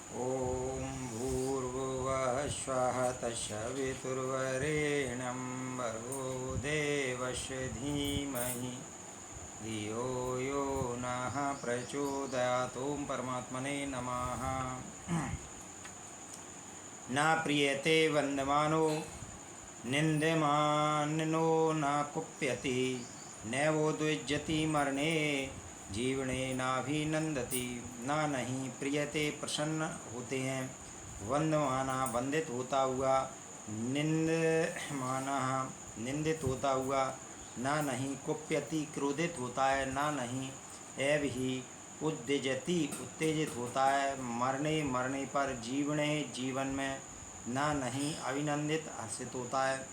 ॐ भूर्भुवः स्वः तत्सवितुर्वरेण्यं भर्गो देवस्य धीमहि धियो यो नः प्रचोदयात्। ओम परमात्मने नमः। न प्रीयते वन्दमानो निन्द्यमानो न कुप्यति नैवोद्विज्यति मरणे जीवने नाभिनंदति। ना नहीं प्रियते प्रसन्न होते हैं, वंदमाना वंदित होता हुआ, निंदमाना निंदित होता हुआ, ना नहीं कुप्यति क्रोधित होता है, ना नहीं एव ही उद्विजति उत्तेजित होता है, मरने मरने पर, जीवने जीवन में, ना नहीं अभिनंदित हर्षित होता है।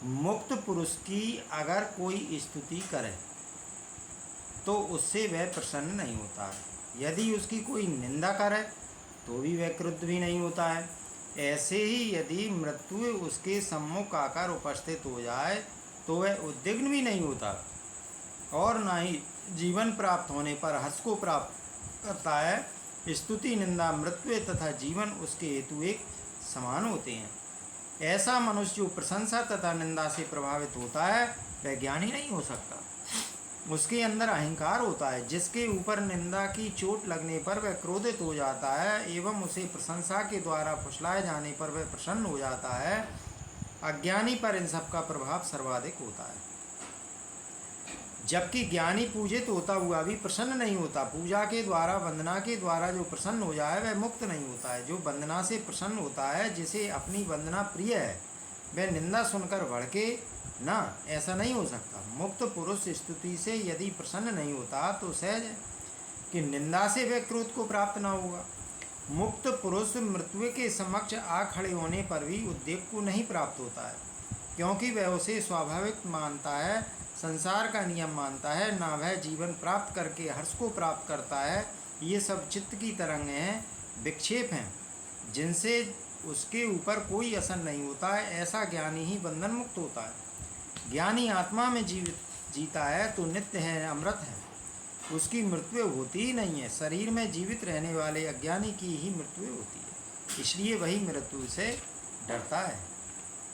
मुक्त पुरुष की अगर कोई स्तुति करे तो उससे वह प्रसन्न नहीं होता है, यदि उसकी कोई निंदा करे तो भी वह क्रुद्ध भी नहीं होता है। ऐसे ही यदि मृत्यु उसके सम्मुख आकर उपस्थित हो जाए तो वह उद्विग्न भी नहीं होता और ना ही जीवन प्राप्त होने पर हर्ष को प्राप्त करता है। स्तुति निंदा मृत्यु तथा जीवन उसके हेतु एक समान होते हैं। ऐसा मनुष्य जो प्रशंसा तथा निंदा से प्रभावित होता है वह ज्ञानी नहीं हो सकता। उसके अंदर अहंकार होता है, जिसके ऊपर निंदा की चोट लगने पर वह क्रोधित हो जाता है एवं उसे प्रशंसा के द्वारा फुसलाए जाने पर वह प्रसन्न हो जाता है। अज्ञानी पर इन सब का प्रभाव सर्वाधिक होता है। जबकि ज्ञानी पूजित होता हुआ भी प्रसन्न नहीं होता। पूजा के द्वारा, वंदना के द्वारा जो प्रसन्न हो जाए वह मुक्त नहीं होता है। जो वंदना से प्रसन्न होता है, जिसे अपनी वंदना प्रिय है, वह निंदा सुनकर भड़के ना, ऐसा नहीं हो सकता। मुक्त पुरुष स्तुति से यदि प्रसन्न नहीं होता तो सहज है कि निंदा से वह क्रोध को प्राप्त न होगा। मुक्त पुरुष मृत्यु के समक्ष आ खड़े होने पर भी उद्वेग को नहीं प्राप्त होता है, क्योंकि वह उसे स्वाभाविक मानता है, संसार का नियम मानता है। ना वह जीवन प्राप्त करके हर्ष को प्राप्त करता है। ये सब चित्त की तरंगें हैं, विक्षेप हैं, जिनसे उसके ऊपर कोई असर नहीं होता है। ऐसा ज्ञानी ही बंधन मुक्त होता है। ज्ञानी आत्मा में जीता है तो नित्य है, अमृत है, उसकी मृत्यु होती ही नहीं है। शरीर में जीवित रहने वाले अज्ञानी की ही मृत्यु होती है, इसलिए वही मृत्यु से डरता है।